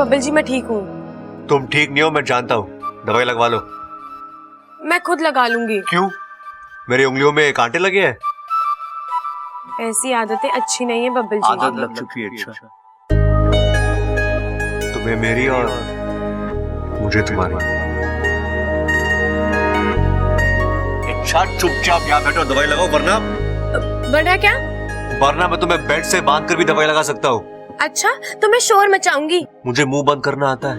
बब्बल जी, मैं ठीक हूँ। तुम ठीक नहीं हो, मैं जानता हूँ। दवाई लगवा लो। मैं खुद लगा लूंगी। क्यों? मेरी उंगलियों में कांटे लगे हैं? ऐसी आदतें अच्छी नहीं है बब्बल जी। आदत लग चुकी है। अच्छा, तुम्हें मेरी और मुझे तुम्हारी। अच्छा, चुपचाप यहाँ बैठो, दवाई लगाओ, वरना क्या? वरना मैं तुम्हें बेड से बांध कर भी दवाई लगा सकता हूँ। अच्छा, तो मैं शोर मचाऊंगी। मुझे मुंह बंद करना आता है।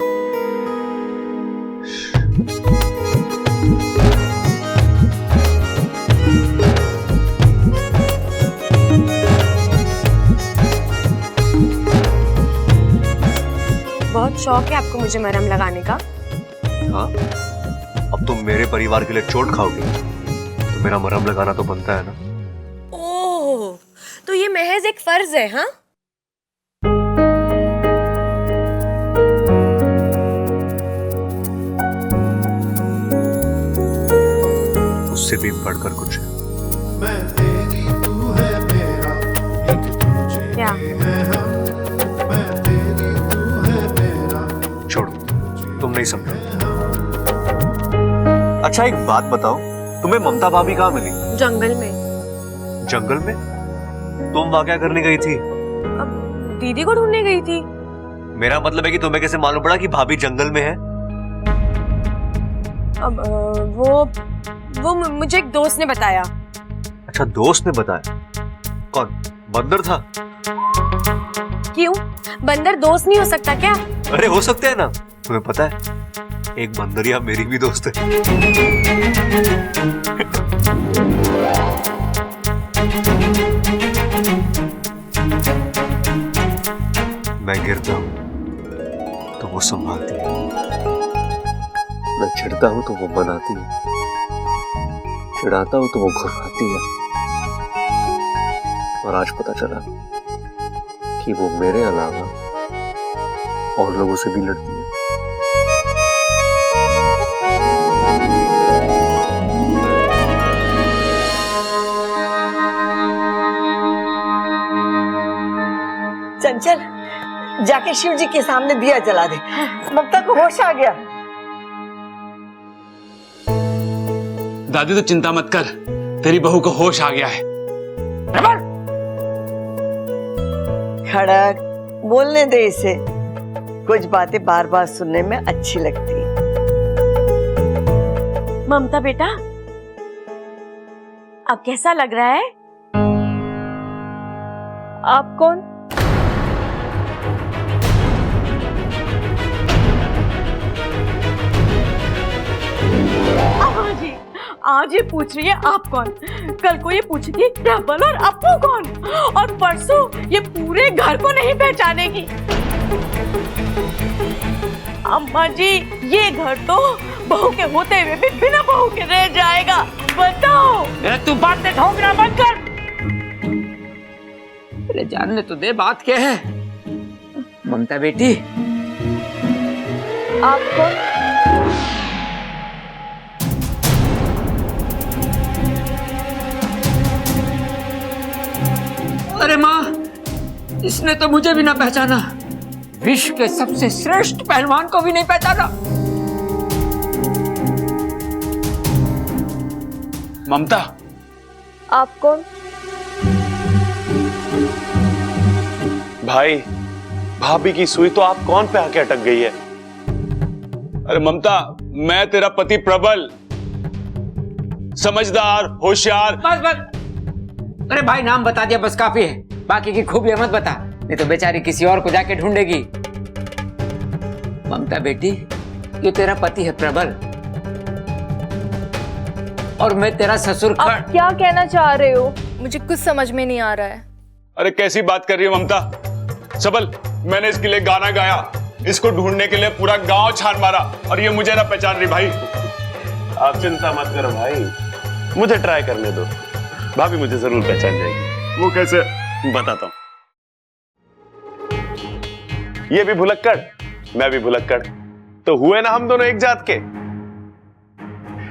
बहुत शौक है आपको मुझे मरहम लगाने का। हाँ, अब तुम मेरे परिवार के लिए चोट खाओगी तो मेरा मरहम लगाना तो बनता है ना। ओह, तो ये महज एक फर्ज है? हाँ, उससे भी बढ़कर कुछ है। क्या? छोड़ो, तुम नहीं समझो। अच्छा, एक बात बताओ, तुम्हें ममता भाभी कहाँ मिली? जंगल में। जंगल में? तुम वहां क्या करने गई थी? अब दीदी को ढूंढने गई थी। मेरा मतलब है कि तुम्हें कैसे मालूम पड़ा कि भाभी जंगल में है? अब वो मुझे एक दोस्त ने बताया। अच्छा, दोस्त ने बताया? कौन? बंदर था? क्यों, बंदर दोस्त नहीं हो सकता क्या? अरे हो सकते हैं ना, तुम्हें पता है एक बंदरिया मेरी भी दोस्त है। मैं गिरता हूँ तो वो संभालती है, मैं चिढ़ता हूँ तो वो मनाती है, चिढ़ाता हूँ तो वो घुराती है। और आज पता चला कि वो मेरे अलावा और लोगों से भी लड़ती है। चंचल, जाके शिव जी के सामने दिया जला दे। ममता को होश आ गया। दादी, तो चिंता मत कर, तेरी बहू को होश आ गया है। खड़क, बोलने दे इसे। कुछ बातें बार बार सुनने में अच्छी लगती है। ममता बेटा, अब कैसा लग रहा है? आप कौन? आज ये पूछ रही है आप कौन, कल को ये पूछेगी प्रबल और अपू कौन, और परसों ये पूरे घर को नहीं पहचानेगी। अम्मा जी, ये घर तो बहू के होते हुए भी बिना बहू के रह जाएगा। बताओ। तू बातें ठोकना बंद कर। अरे जानने तो दे बात क्या है। ममता बेटी, आप कौन? अरे माँ, इसने तो मुझे भी ना पहचाना, विश्व के सबसे श्रेष्ठ पहलवान को भी नहीं पहचाना। ममता, आप कौन? भाई, भाभी की सुई तो आप कौन पे आके अटक गई है? अरे ममता, मैं तेरा पति प्रबल, समझदार, होशियार। बस बस। अरे भाई, नाम बता दिया बस काफी है, बाकी की खूबियां मत बता, नहीं तो बेचारी किसी और को जाके ढूंढेगी। ममता बेटी, ये तेरा पति है प्रबल, और मैं तेरा ससुर। आप क्या कहना चाह रहे हो? मुझे कुछ समझ में नहीं आ रहा है। अरे कैसी बात कर रही हो ममता? सबल, मैंने इसके लिए गाना गाया, इसको ढूंढने के लिए पूरा गांव छान मारा, और ये मुझे ना पहचान रही। भाई आप चिंता मत करो भाई, मुझे ट्राई करने दो, भाभी मुझे जरूर पहचान जाएगी। वो कैसे, बताता हूं। ये भी भुलक्कड़, मैं भी भुलक्कड़, तो हुए ना हम दोनों एक जात के।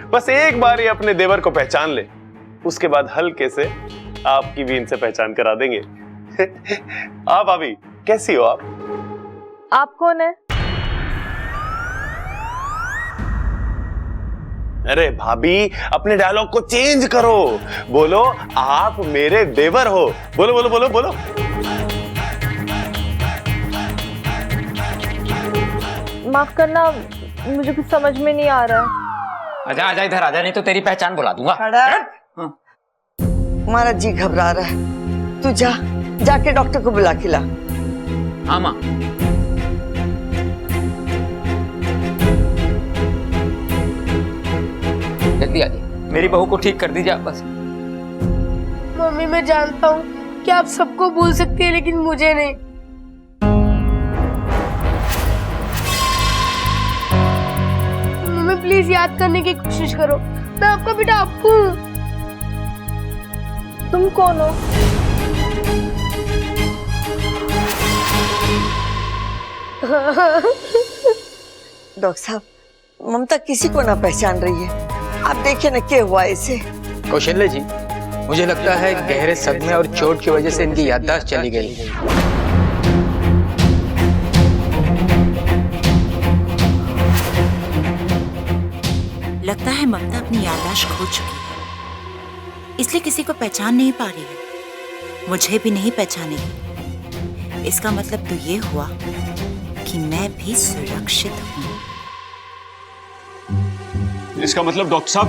बस एक बार ये अपने देवर को पहचान ले, उसके बाद हल्के से आपकी भी इनसे पहचान करा देंगे। आप भाभी कैसी हो आप? आप कौन है? अरे भाभी, अपने डायलॉग को चेंज करो, बोलो आप मेरे देवर हो। बोलो बोलो बोलो बोलो। माफ करना, मुझे कुछ समझ में नहीं आ रहा है। आजा आजा इधर आजा, नहीं तो तेरी पहचान बुला दूंगा। खड़क, हमारा जी घबरा रहा है, तू जाके डॉक्टर को बुला के ला। हाँ माँ। जल्दी आइए, मेरी बहू को ठीक कर दीजिए आप बस। मम्मी, मैं जानता हूँ कि आप सबको भूल सकती है, लेकिन मुझे नहीं। मम्मी प्लीज याद करने की कोशिश करो, मैं आपका बेटा अप्पू हूँ। तुम कौन हो? डॉक्टर साहब, ममता किसी को ना पहचान रही है। आप देखिए ना क्या हुआ इसे। कौशल्य जी, मुझे लगता है गहरे सदमे और चोट की वजह से इनकी याददाश्त चली गई। लगता है ममता अपनी याददाश्त खो चुकी है, इसलिए किसी को पहचान नहीं पा रही है। मुझे भी नहीं पहचानेगी। इसका मतलब तो ये हुआ कि मैं भी सुरक्षित हूँ। इसका मतलब डॉक्टर साहब,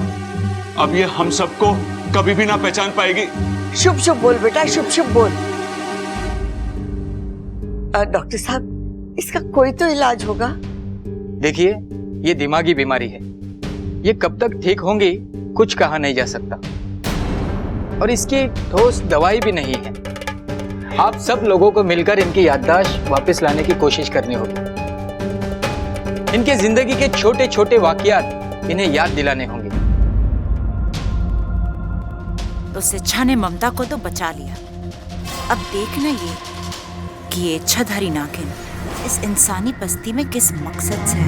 अब ये हम सबको कभी भी ना पहचान पाएगी। शुभ शुभ बोल बेटा, शुभ शुभ बोल। डॉक्टर साहब, इसका कोई तो इलाज होगा। देखिए, ये दिमागी बीमारी है, ये कब तक ठीक होंगी कुछ कहा नहीं जा सकता, और इसकी ठोस दवाई भी नहीं है। आप सब लोगों को मिलकर इनकी याददाश्त वापस लाने की कोशिश करनी होगी। इनके जिंदगी के छोटे छोटे वाकयात इन्हें याद दिलाने होंगे। तो शिक्षा ने ममता को तो बचा लिया। अब देखना ये कि ये इच्छाधारी नागिन इस इंसानी बस्ती में किस मकसद से है।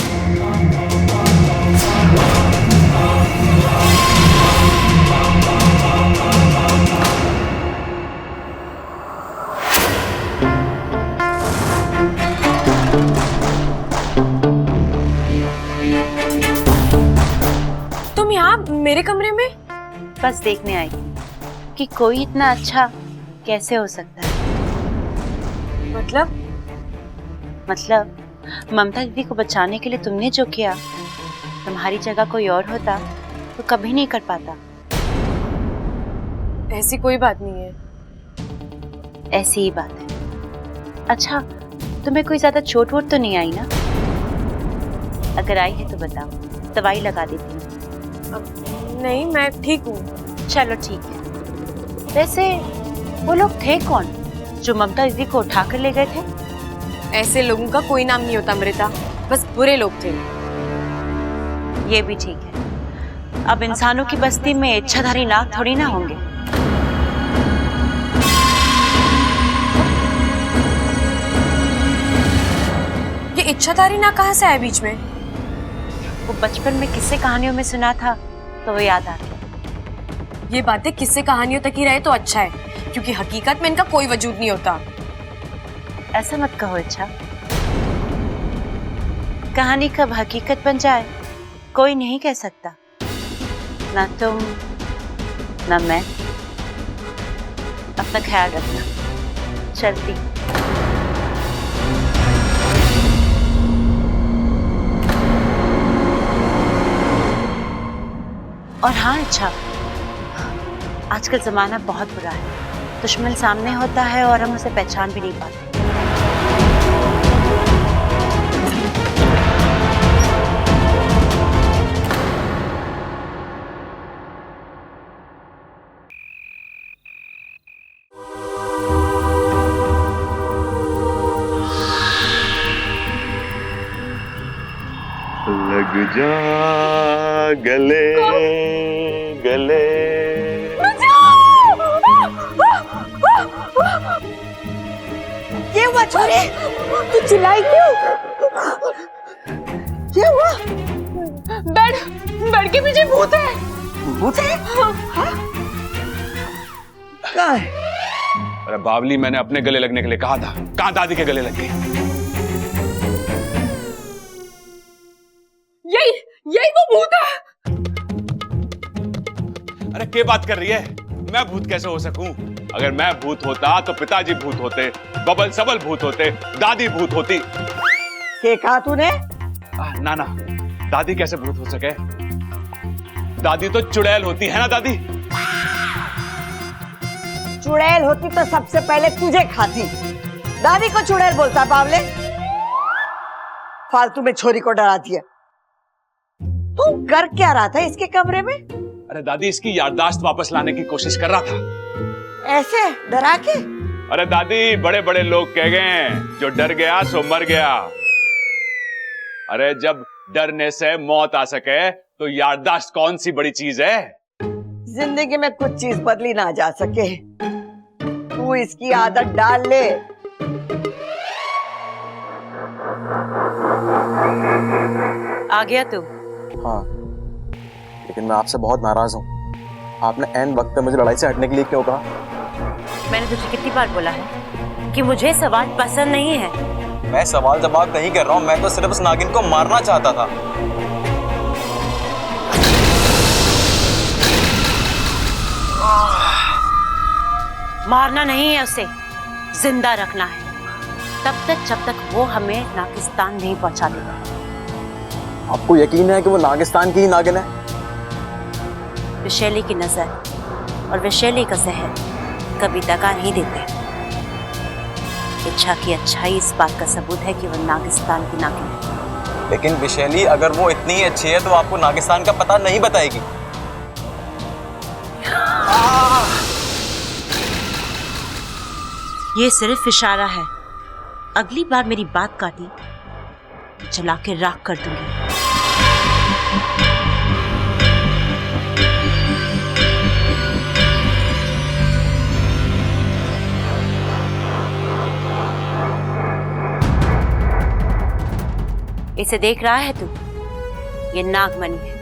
तुम यहाँ मेरे कमरे में? बस देखने आई कि कोई इतना अच्छा कैसे हो सकता है। मतलब ममता दीदी को बचाने के लिए तुमने जो किया, तुम्हारी जगह कोई और होता तो कभी नहीं कर पाता। ऐसी कोई बात नहीं है। ऐसी ही बात है। अच्छा, तुम्हें कोई ज्यादा चोट वोट तो नहीं आई ना? अगर आई है तो बताओ, दवाई लगा देती हूँ। नहीं, मैं ठीक हूँ। चलो ठीक है। वैसे वो लोग थे कौन जो ममता दीदी को उठा कर ले गए थे? ऐसे लोगों का कोई नाम नहीं होता अमृता, बस बुरे लोग थे। ये भी ठीक है। अब इंसानों की बस्ती में इच्छाधारी नाग थोड़ी ना होंगे। ये इच्छाधारी नाग कहाँ से आया बीच में? वो बचपन में किस्से कहानियों में सुना था तो वो याद आ गया। ये बातें किस्से कहानियों तक ही रहे तो अच्छा है, क्योंकि हकीकत में इनका कोई वजूद नहीं होता। ऐसा मत कहो इच्छा। कहानी कब हकीकत बन जाए कोई नहीं कह सकता, ना तुम ना मैं। अपना ख्याल रखना। चलती। और हाँ अच्छा, आजकल जमाना बहुत बुरा है। दुश्मन सामने होता है और हम उसे पहचान भी नहीं पाते। लग जा गले गले। क्या हुआ छोरे? तू चिल्लाई क्यों? क्या हुआ? बेड के पीछे भूत है। भूत है? हाँ? कहाँ है? अरे बावली, मैंने अपने गले लगने के लिए कहा था, कहाँ दादी के गले लग गई? यही वो भूत है। के बात कर रही है? मैं भूत कैसे हो सकूं? अगर मैं भूत होता तो पिताजी भूत होते, बबल सबल भूत होते, दादी भूत होती। के कहा तूने? ना ना, दादी कैसे भूत हो सके? दादी तो चुड़ैल होती है ना दादी? चुड़ैल होती तो सबसे पहले तुझे खाती। दादी को चुड़ैल बोलता बावले। फालतू में छोरी को डरा दिया। तू कर क्या रहा था इसके कमरे में? अरे दादी, इसकी याददाश्त वापस लाने की कोशिश कर रहा था। ऐसे डरा के? अरे दादी, बड़े बड़े लोग कह गए जो डर गया सो मर गया। अरे जब डरने से मौत आ सके तो याददाश्त कौन सी बड़ी चीज है? जिंदगी में कुछ चीज बदली ना जा सके। तू इसकी आदत डाल ले। आ गया तू? हाँ, लेकिन मैं आपसे बहुत नाराज हूँ। आपने ऐन वक्त पे मुझे लड़ाई से हटने के लिए क्यों कहा? मैंने तुझे कितनी बार बोला है कि मुझे सवाल पसंद नहीं है। मैं सवाल जवाब नहीं कर रहा हूँ, मैं तो सिर्फ उस नागिन को मारना चाहता था। मारना नहीं है उसे, जिंदा रखना है, तब तक जब तक वो हमें नागिस्तान नहीं पहुंचा देगा। आपको यकीन है कि वो नागिस्तान की ही नागिन है? विशैली की नजर और विशैली का जहर कभी दगा नहीं देते। इच्छा की अच्छाई इस बात का सबूत है कि वो नागिस्तान की नागिन है। लेकिन विशैली अगर वो इतनी अच्छी है तो आपको नागिस्तान का पता नहीं बताएगी। ये सिर्फ इशारा है। अगली बार मेरी बात काटी तो जला के राख कर दूंगी। इसे देख रहा है तू? ये नागमणि है।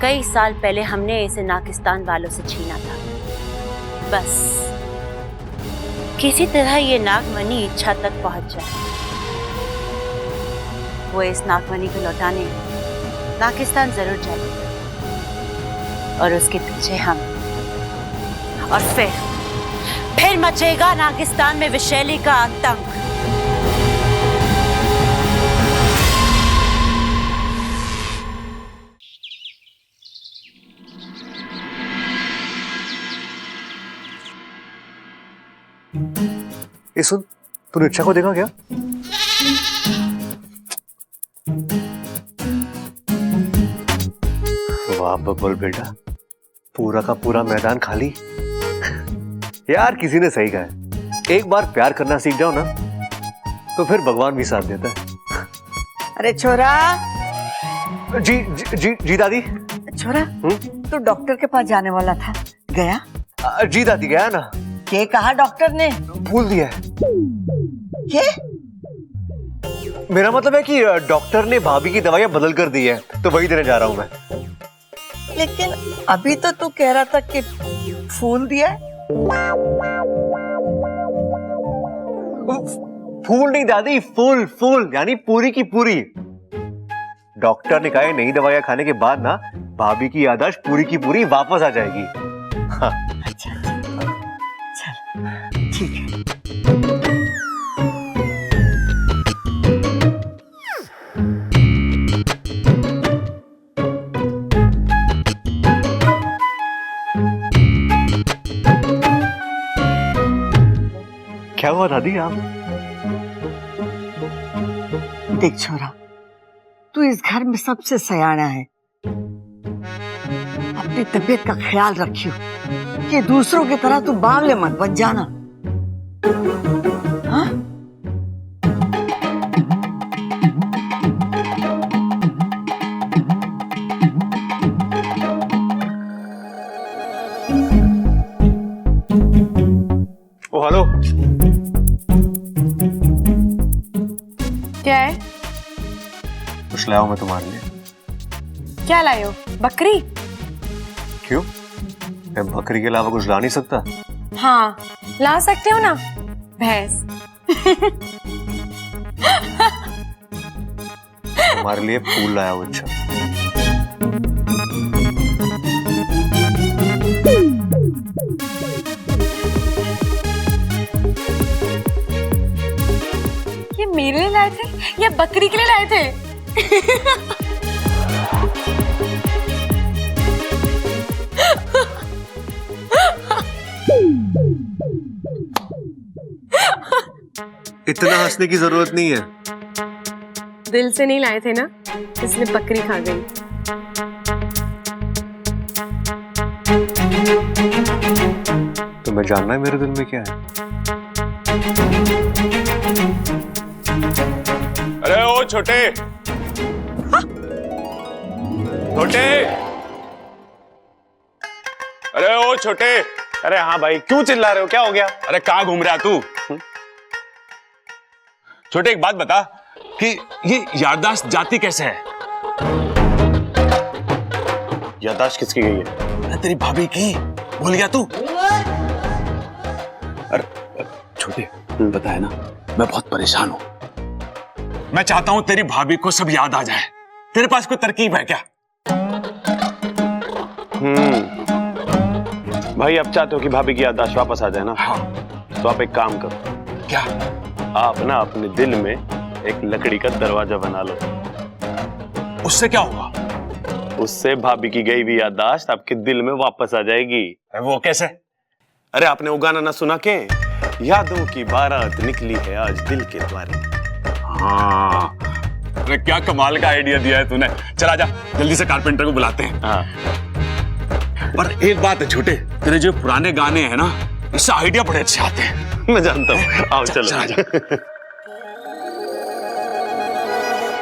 कई साल पहले हमने इसे नागिस्तान वालों से छीना था। बस किसी तरह ये नागमणि इच्छा तक पहुंच जाए। वो इस नागमणि को लौटाने नागिस्तान जरूर जाएगी और उसके पीछे हम। और फिर मचेगा नागिस्तान में विशैली का आतंक। ये सुन, तूने इच्छा को देखा क्या? वाह बब्बल बेटा, पूरा का पूरा मैदान खाली। यार किसी ने सही कहा है, एक बार प्यार करना सीख जाओ ना तो फिर भगवान भी साथ देता है। अरे छोरा। जी जी जी, जी दादी। छोरा, तू डॉक्टर के पास जाने वाला था, गया? जी दादी गया ना। क्या कहा डॉक्टर ने? भूल दिया। क्या? मेरा मतलब है कि डॉक्टर ने भाभी की दवाइयां बदल कर दी है, तो वही देने जा रहा हूं मैं। लेकिन अभी तो तू कह रहा था कि फूल दिया है। फूल नहीं दादी, फूल फूल यानी पूरी की पूरी। डॉक्टर ने कहा है नई दवाइयां खाने के बाद ना भाभी की याददाश्त पूरी की पूरी वापस आ जाएगी। हाँ। अच्छा, चल ठीक है। क्या हुआ दादी? आप देख छोरा, तू इस घर में सबसे सयाना है। अपनी तबीयत का ख्याल रखियो कि दूसरों की तरह तू बावले मत बन जाना। हाँ? ओ हेलो। क्या है? कुछ लाया हूं मैं तुम्हारे लिए। क्या लाए हो? बकरी? क्यों? मैं बकरी के अलावा कुछ ला नहीं सकता? हाँ, ला सकते हो ना, भैंस। तुम्हारे लिए फूल लाया हूं। अच्छा लाए थे या बकरी के लिए लाए थे? इतना हंसने की जरूरत नहीं है। दिल से नहीं लाए थे ना, इसलिए बकरी खा गई। तुम्हें जानना है मेरे दिल में क्या है? अरे ओ छोटे, छोटे, अरे ओ छोटे। अरे हाँ भाई, क्यों चिल्ला रहे हो, क्या हो गया? अरे कहाँ घूम रहा तू? छोटे एक बात बता कि ये याददाश्त जाती कैसे है? याददाश्त किसकी गई है? अरे तेरी भाभी की, भूल गया तू? अरे छोटे, बताया ना, मैं बहुत परेशान हूं। मैं चाहता हूं तेरी भाभी को सब याद आ जाए। तेरे पास कोई तरकीब है क्या? भाई आप चाहते हो कि भाभी की याददाश्त वापस आ जाए ना? हाँ। तो आप एक काम करो। क्या? आप ना अपने दिल में एक लकड़ी का दरवाजा बना लो। उससे क्या होगा? उससे भाभी की गई हुई याददाश्त आपके दिल में वापस आ जाएगी। वो कैसे? अरे आपने वो गाना ना सुना के, यादों की बारात निकली है आज दिल के द्वारे। हाँ, अरे क्या कमाल का आइडिया दिया है तूने। चल आजा, जल्दी से कारपेंटर को बुलाते हैं। हाँ। पर एक बात है छोटे, तेरे जो पुराने गाने हैं ना, इससे आइडिया बड़े अच्छे आते हैं। मैं जानता हूँ। आओ चलो।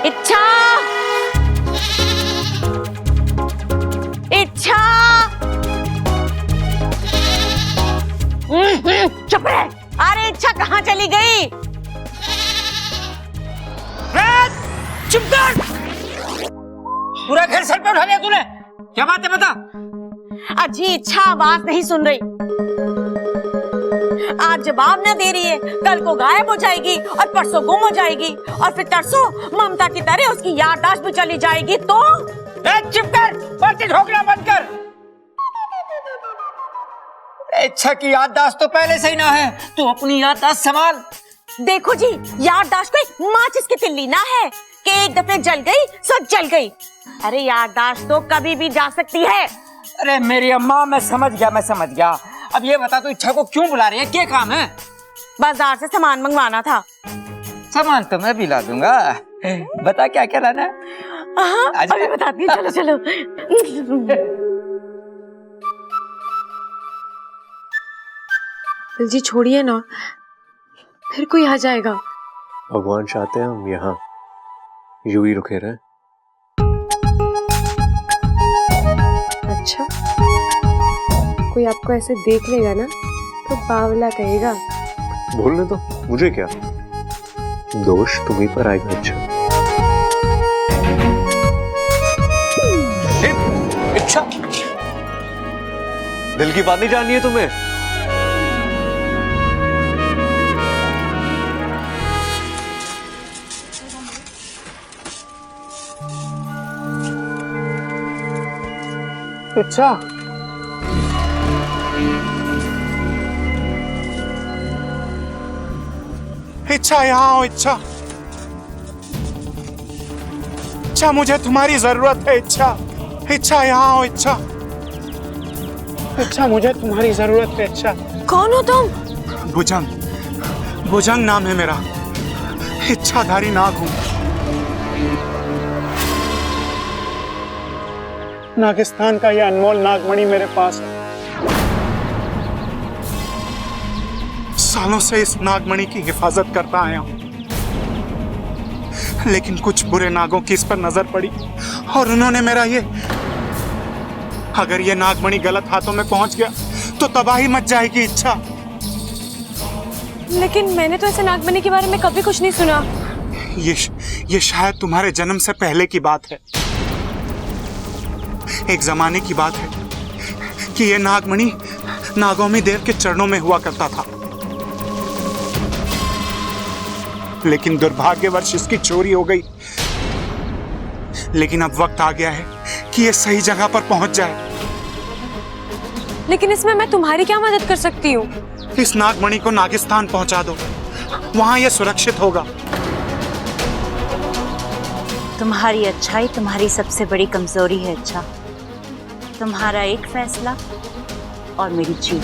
इच्छा, इच्छा, चुप रह। अरे इच्छा कहाँ चली गई? चुप कर! पूरा घर सर पे उठा लिया तूने। क्या बात है बता? अजी इच्छा आवाज नहीं सुन रही, आज जवाब न दे रही है, कल को गायब हो जाएगी और परसों गुम हो जाएगी और फिर तरसों ममता की तरह उसकी याददाश्त भी चली जाएगी। तो चुप कर, बर्तन ठोकना बंद कर। इच्छा की याददाश्त तो पहले से ही ना है, तू अपनी याददाश्त संभाल। देखो जी, याददाश्त कोई माचिस की तिल्ली ना है कि एक दफे जल गई सो जल गई। अरे याददाश्त तो कभी भी जा सकती है। अरे मेरी अम्मा, मैं समझ गया। अब ये बता, तू इच्छा को क्यों बुला रही है? क्या काम है? बाजार से सामान मंगवाना था। सामान तो मैं भी ला दूंगा। बता क्या क्या लाना है? अभी बताती हूँ, चलो चलो। दिल जी छोड़िए ना, फिर कोई आ जाएगा। भगवान चाहते हैं हम यहाँ यूं ही रुके रहे। अच्छा, कोई आपको ऐसे देख लेगा ना तो बावला कहेगा। बोलने दो, मुझे क्या, दोष तुम्हीं पर आएगा। अच्छा इच्छा, दिल की बात नहीं जाननी है तुम्हें? इच्छा, इच्छा यहाँ आओ। इच्छा, इच्छा मुझे तुम्हारी जरूरत है। इच्छा, इच्छा यहाँ आओ। इच्छा, इच्छा मुझे तुम्हारी जरूरत है। इच्छा। कौन हो तुम? भुजंग, भुजंग नाम है मेरा, इच्छाधारी नाग हूं। नागिस्तान का यह अनमोल नागमणि मेरे पास है। सालों से इस नागमणि की हिफाजत करता आया हूं, लेकिन कुछ बुरे नागों की इस पर नजर पड़ी और उन्होंने मेरा अगर ये नागमणि गलत हाथों में पहुंच गया तो तबाही मच जाएगी। इच्छा, लेकिन मैंने तो ऐसे नागमणि के बारे में कभी कुछ नहीं सुना। ये शायद तुम्हारे जन्म से पहले की बात है। एक जमाने की बात है कि यह नागमणि नागौमी देव के चरणों में हुआ करता था, लेकिन दुर्भाग्यवश इसकी चोरी हो गई। लेकिन अब वक्त आ गया है कि यह सही जगह पर पहुंच जाए। लेकिन इसमें मैं तुम्हारी क्या मदद कर सकती हूँ? इस नागमणि को नागिस्तान पहुंचा दो, वहां यह सुरक्षित होगा। तुम्हारी अच्छाई तुम्हारी सबसे बड़ी कमजोरी है। अच्छा, तुम्हारा एक फैसला और मेरी जीत।